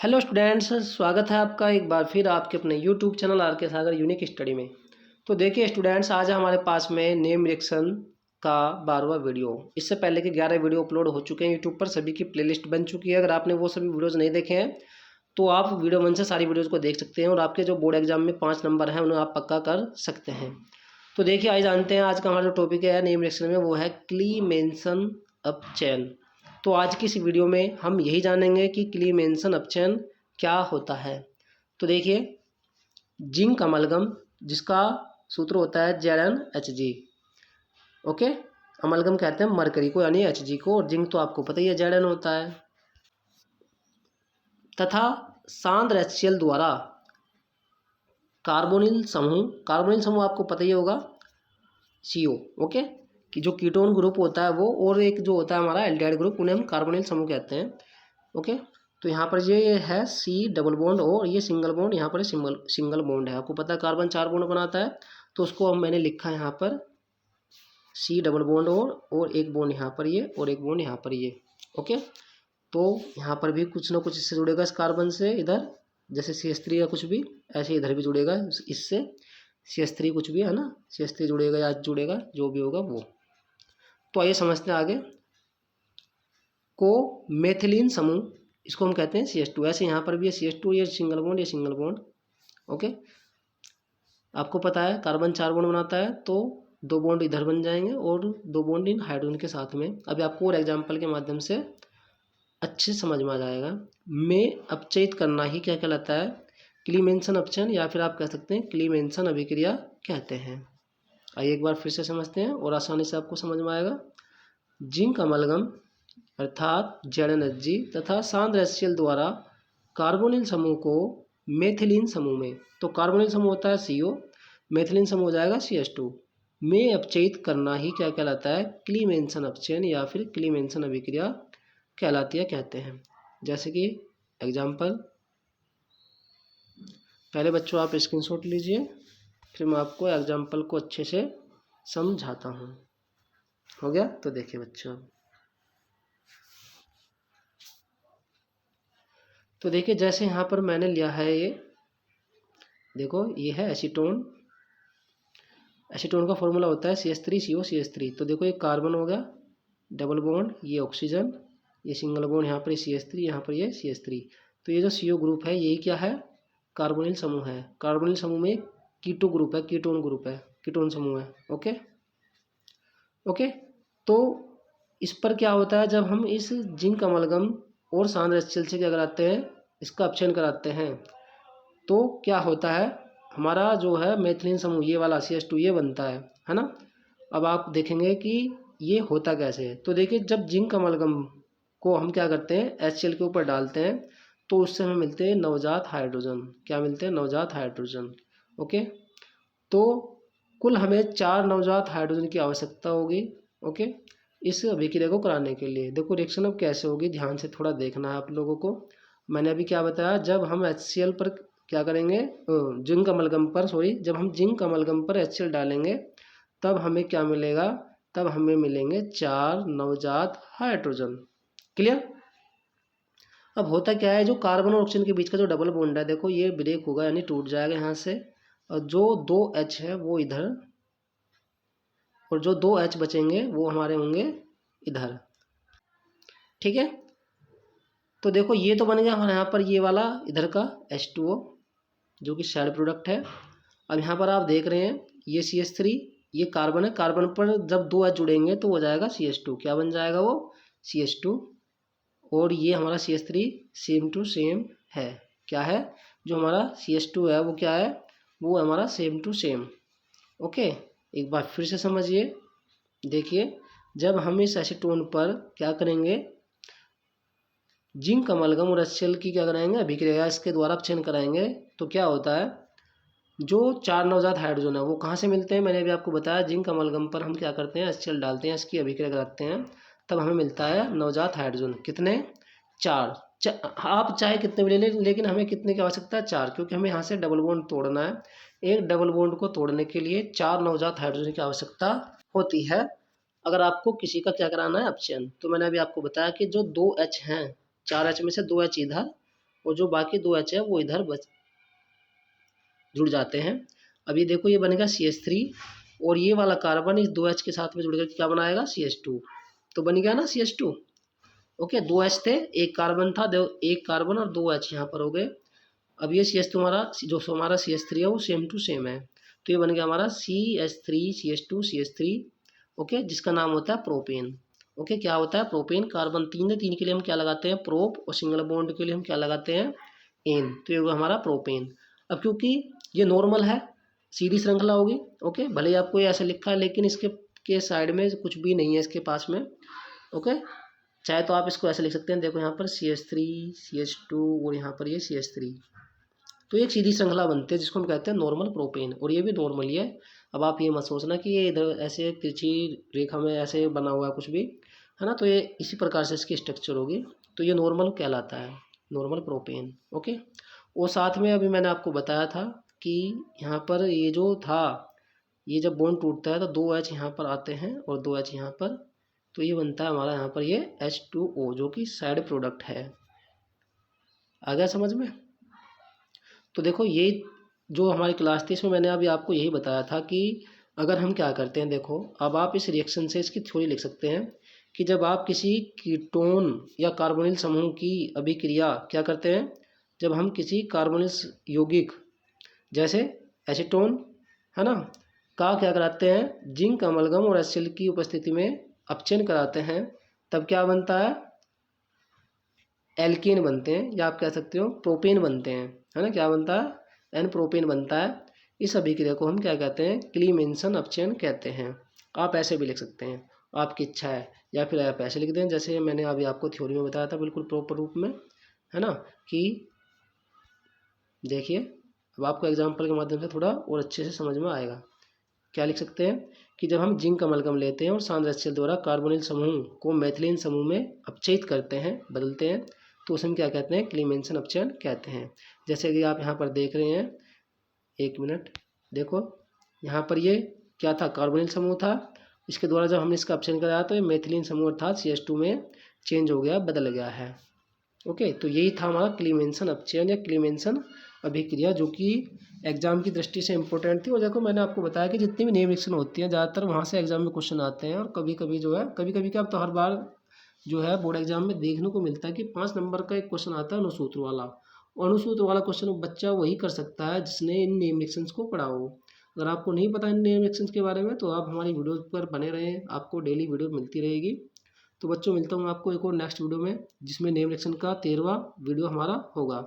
Hello students, स्वागत है आपका एक बार फिर आपके अपने यूट्यूब चैनल आर के सागर यूनिक स्टडी में। तो देखिए स्टूडेंट्स, आज हमारे पास में नेम रिएक्शन का 12वां वीडियो। इससे पहले के 11 वीडियो अपलोड हो चुके हैं यूट्यूब पर, सभी की प्लेलिस्ट बन चुकी है। अगर आपने वो सभी वीडियोज़ नहीं देखे हैं तो आप वीडियो 1 से सारी वीडियोज़ को देख सकते हैं और आपके जो बोर्ड एग्जाम में 5 नंबर हैं उन्हें आप पक्का कर सकते हैं। तो देखिए आज जानते हैं, आज का हमारा जो टॉपिक है नेम रिएक्शन में वो है क्लीमेंसन अपचैन। तो आज की इस वीडियो में हम यही जानेंगे कि क्लीमेंसन अपचैन क्या होता है। तो देखिए, जिंक अमलगम जिसका सूत्र होता है ZnHg। ओके, अमलगम कहते हैं मरकरी को यानी Hg को, और जिंक तो आपको पता ही है Zn होता है। तथा सांद्र HCl द्वारा कार्बोनिल समूह आपको पता ही होगा CO। ओके, कि जो कीटोन ग्रुप होता है वो, और एक जो होता है हमारा एल्डिहाइड ग्रुप, उन्हें हम कार्बोनिल समूह कहते हैं। ओके, तो यहाँ पर ये है C डबल बॉन्ड और ये सिंगल बॉन्ड, यहाँ पर सिंगल बॉन्ड है। आपको पता है कार्बन 4 बॉन्ड बनाता है, तो उसको मैंने लिखा है यहाँ पर C डबल बॉन्ड और एक बॉन्ड यहाँ पर ये और एक बॉन्ड यहाँ पर ये। ओके, तो यहाँ पर भी कुछ ना कुछ इससे जुड़ेगा इस कार्बन से, इधर जैसे CH3 या कुछ भी, ऐसे इधर भी जुड़ेगा इससे CH3 कुछ भी है ना, CH3 जुड़ेगा या जुड़ेगा, जो भी होगा वो। तो आइए समझते हैं आगे। को मेथिलीन समूह, इसको हम कहते हैं CH2। ऐसे यहाँ पर भी है CH2, ये सिंगल बॉन्ड, ये सिंगल बॉन्ड। ओके, आपको पता है कार्बन 4 बॉन्ड बनाता है, तो 2 बॉन्ड इधर बन जाएंगे और 2 बॉन्ड इन हाइड्रोजन के साथ में। अभी आपको और एग्जाम्पल के माध्यम से अच्छे समझ में आ जाएगा। में अपचयित करना ही क्या कहलाता है, क्लीमेंसन अपचयन, या फिर आप कह सकते हैं क्लीमेंसन अभिक्रिया कहते हैं। आइए एक बार फिर से समझते हैं और आसानी से आपको समझ में आएगा। जिंक अमलगम अर्थात ZnHg तथा सांद्र HCl द्वारा कार्बोनिल समूह को मेथिलीन समूह में, तो कार्बोनिल समूह होता है CO, मेथिलीन समूह हो जाएगा CH2 में अपचयित करना ही क्या कहलाता है, क्लीमेंसन अपचयन या फिर क्लीमेंसन अभिक्रिया कहलाती है कहते हैं। जैसे कि एग्जाम्पल, पहले बच्चों आप स्क्रीनशॉट लीजिए, फिर मैं आपको एग्जाम्पल को अच्छे से समझाता हूँ। हो गया? तो देखिए बच्चों, तो देखिए जैसे यहाँ पर मैंने लिया है, ये देखो ये है एसीटोन। एसीटोन का फॉर्मूला होता है CH3CO CH3। तो देखो ये कार्बन हो गया डबल बॉन्ड, ये ऑक्सीजन, ये सिंगल बॉन्ड, यहाँ पर CH3, यहाँ पर ये CH3। तो ये जो CO ग्रुप है यही क्या है, कार्बोनिल समूह है। कार्बोनिल समूह में कीटो ग्रुप है, कीटोन ग्रुप है, कीटोन समूह है। ओके ओके, तो इस पर क्या होता है, जब हम इस जिंक अमलगम और सांद्र HCl से क्या कराते हैं, इसका अपचयन कराते हैं, तो क्या होता है, हमारा जो है मेथिलीन समूह ये वाला CH2 ये बनता है ना। अब आप देखेंगे कि ये होता कैसे है। तो देखिए, जब जिंक अमलगम को हम क्या करते हैं HCl के ऊपर डालते हैं, तो उससे हमें मिलते हैं नवजात हाइड्रोजन। क्या मिलते हैं, नवजात हाइड्रोजन। ओके, तो कुल हमें 4 नवजात हाइड्रोजन की आवश्यकता होगी। ओके, इस अभिक्रिया को कराने के लिए। देखो रिएक्शन अब कैसे होगी, ध्यान से थोड़ा देखना है आप लोगों को। मैंने अभी क्या बताया, जब हम HCl पर क्या करेंगे, जिंक अमलगम पर, सॉरी, जब हम जिंक अमलगम पर HCl डालेंगे तब हमें क्या मिलेगा, तब हमें मिलेंगे 4 नवजात हाइड्रोजन। क्लियर? अब होता क्या है, जो कार्बन और ऑक्सीजन के बीच का जो डबल बॉन्ड है, देखो ये ब्रेक होगा यानी टूट जाएगा यहाँ से, और जो 2 H है वो इधर, और जो 2 H बचेंगे वो हमारे होंगे इधर। ठीक है, तो देखो ये तो बन गया हमारे यहाँ पर ये वाला इधर का H2O जो कि साइड प्रोडक्ट है। अब यहाँ पर आप देख रहे हैं ये CH3, ये कार्बन है, कार्बन पर जब 2 H जुड़ेंगे तो हो जाएगा CH2। क्या बन जाएगा वो, CH2। और ये हमारा CH3 सेम टू सेम है। क्या है, जो हमारा CH2 है वो क्या है, वो हमारा सेम टू सेम। ओके, एक बार फिर से समझिए। देखिए, जब हम इस एसीटोन पर क्या करेंगे, जिंक अमलगम और HCl की क्या कराएंगे, अभिक्रिया इसके द्वारा अपचयन कराएंगे, तो क्या होता है, जो 4 नवजात हाइड्रोजन है वो कहाँ से मिलते हैं, मैंने अभी आपको बताया, जिंक अमलगम पर हम क्या करते हैं, HCl डालते हैं, इसकी अभिक्रिया कराते हैं, तब हमें मिलता है नवजात हाइड्रोजन। कितने, 4। आप चाहे कितने भी ले लें, लेकिन हमें कितने की आवश्यकता है, 4, क्योंकि हमें यहाँ से डबल बॉन्ड तोड़ना है। एक डबल बॉन्ड को तोड़ने के लिए 4 नवजात हाइड्रोजन की आवश्यकता होती है, अगर आपको किसी का क्या कराना है, अपचयन। तो मैंने अभी आपको बताया कि जो 2 H हैं, 4 H में से 2 H इधर और जो बाकी 2 H है वो इधर जुड़ जाते हैं। अब ये देखो ये बनेगा CH3 और ये वाला कार्बन इस 2 H के साथ में जुड़ कर क्या बनाएगा CH2। तो बन गया ना CH2। ओके, 2 H थे, एक कार्बन था, एक कार्बन और 2 H यहाँ पर हो गए। अब ये CH तुम्हारा जो हमारा CH3 है वो सेम टू सेम है, तो ये बन गया हमारा CH3 CH2 CH3। ओके, जिसका नाम होता है प्रोपेन। ओके, क्या होता है प्रोपेन। कार्बन 3 है, 3 के लिए हम क्या लगाते हैं प्रोप, और सिंगल बॉन्ड के लिए हम क्या लगाते हैं एन, तो ये होगा हमारा प्रोपेन। अब क्योंकि ये नॉर्मल है, सीधी श्रृंखला होगी। ओके, भले ही आपको ये ऐसे लिखा है लेकिन इसके साइड में कुछ भी नहीं है इसके पास में। ओके, चाहे तो आप इसको ऐसे लिख सकते हैं, देखो यहाँ पर CH3 CH2 और यहाँ पर ये CH3, तो एक सीधी श्रृंखला बनती है जिसको हम कहते हैं नॉर्मल प्रोपेन, और ये भी नॉर्मल ही है। अब आप ये मत सोचना कि ये इधर ऐसे तिरछी रेखा में ऐसे बना हुआ है कुछ भी, है ना, तो ये इसी प्रकार से इसकी स्ट्रक्चर होगी, तो ये नॉर्मल कहलाता है, नॉर्मल प्रोपेन। ओके, और साथ में अभी मैंने आपको बताया था कि यहाँ पर ये जो था, ये जब बॉन्ड टूटता है तो 2 H यहाँ पर आते हैं और 2 H यहाँ पर, तो ये बनता है हमारा यहाँ पर ये H2O जो कि साइड प्रोडक्ट है। आ गया समझ में। तो देखो ये जो हमारी क्लास थी इसमें मैंने अभी आपको यही बताया था कि अगर हम क्या करते हैं, देखो अब आप इस रिएक्शन से इसकी थ्योरी लिख सकते हैं कि जब आप किसी कीटोन या कार्बोनिल समूह की अभिक्रिया क्या करते हैं, जब हम किसी कार्बोनिल यौगिक जैसे एसीटोन, है ना, का क्या कराते हैं जिंक अमलगम और HCl की उपस्थिति में अपचयन कराते हैं, तब क्या बनता है एल्केन बनते हैं, या आप कह सकते हो प्रोपेन बनते हैं, है ना, क्या बनता है एन प्रोपेन बनता है। इस अभिक्रिया को हम क्या कहते हैं क्लीमेंसन अपचयन कहते हैं। आप ऐसे भी लिख सकते हैं, आपकी इच्छा है, या फिर आप ऐसे लिख दें जैसे मैंने अभी आपको थ्योरी में बताया था बिल्कुल प्रॉपर रूप में, है ना, कि देखिए अब आपको एग्जाम्पल के माध्यम से थोड़ा और अच्छे से समझ में आएगा। क्या लिख सकते हैं कि जब हम जिंक अमलगम लेते हैं और सांद्र HCl द्वारा कार्बोनिल समूह को मेथिलीन समूह में अपचयित करते हैं, बदलते हैं, तो उसे हम क्या कहते हैं क्लीमेंसन अपचयन कहते हैं। जैसे कि आप यहाँ पर देख रहे हैं, एक मिनट देखो यहाँ पर ये क्या था कार्बोनिल समूह था, इसके द्वारा जब हमने इसका अपचयन कराया तो ये मेथिलीन समूह अर्थात CH2 में चेंज हो गया, बदल गया है। ओके, तो यही था हमारा क्लीमेंसन अपचयन या क्लीमेंसन अभिक्रिया, जो कि एग्जाम की दृष्टि से इंपॉर्टेंट थी। और देखो मैंने आपको बताया कि जितनी भी नेम रिएक्शन होती हैं ज़्यादातर वहाँ से एग्जाम में क्वेश्चन आते हैं, और कभी कभी जो है कभी कभी क्या, अब तो हर बार जो है बोर्ड एग्जाम में देखने को मिलता है कि 5 नंबर का एक क्वेश्चन आता है अणुसूत्र वाला, और अणुसूत्र वाला क्वेश्चन बच्चा वही कर सकता है जिसने इन नेम रिएक्शंस को पढ़ा हो। अगर आपको नहीं पता इन नेम रिएक्शंस के बारे में तो आप हमारी वीडियो पर बने रहें, आपको डेली वीडियो मिलती रहेगी। तो बच्चों मिलता हूँ आपको एक और नेक्स्ट वीडियो में, जिसमें नेम रिएक्शन का 13वां वीडियो हमारा होगा।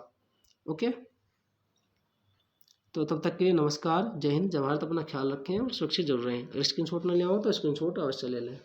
ओके, तो तब तक के लिए नमस्कार, जय हिंद, जय भारत, अपना ख्याल रखें और सुरक्षित जरूर रहें। अगर स्क्रीनशॉट न ले आओ तो स्क्रीनशॉट अवश्य ले लें।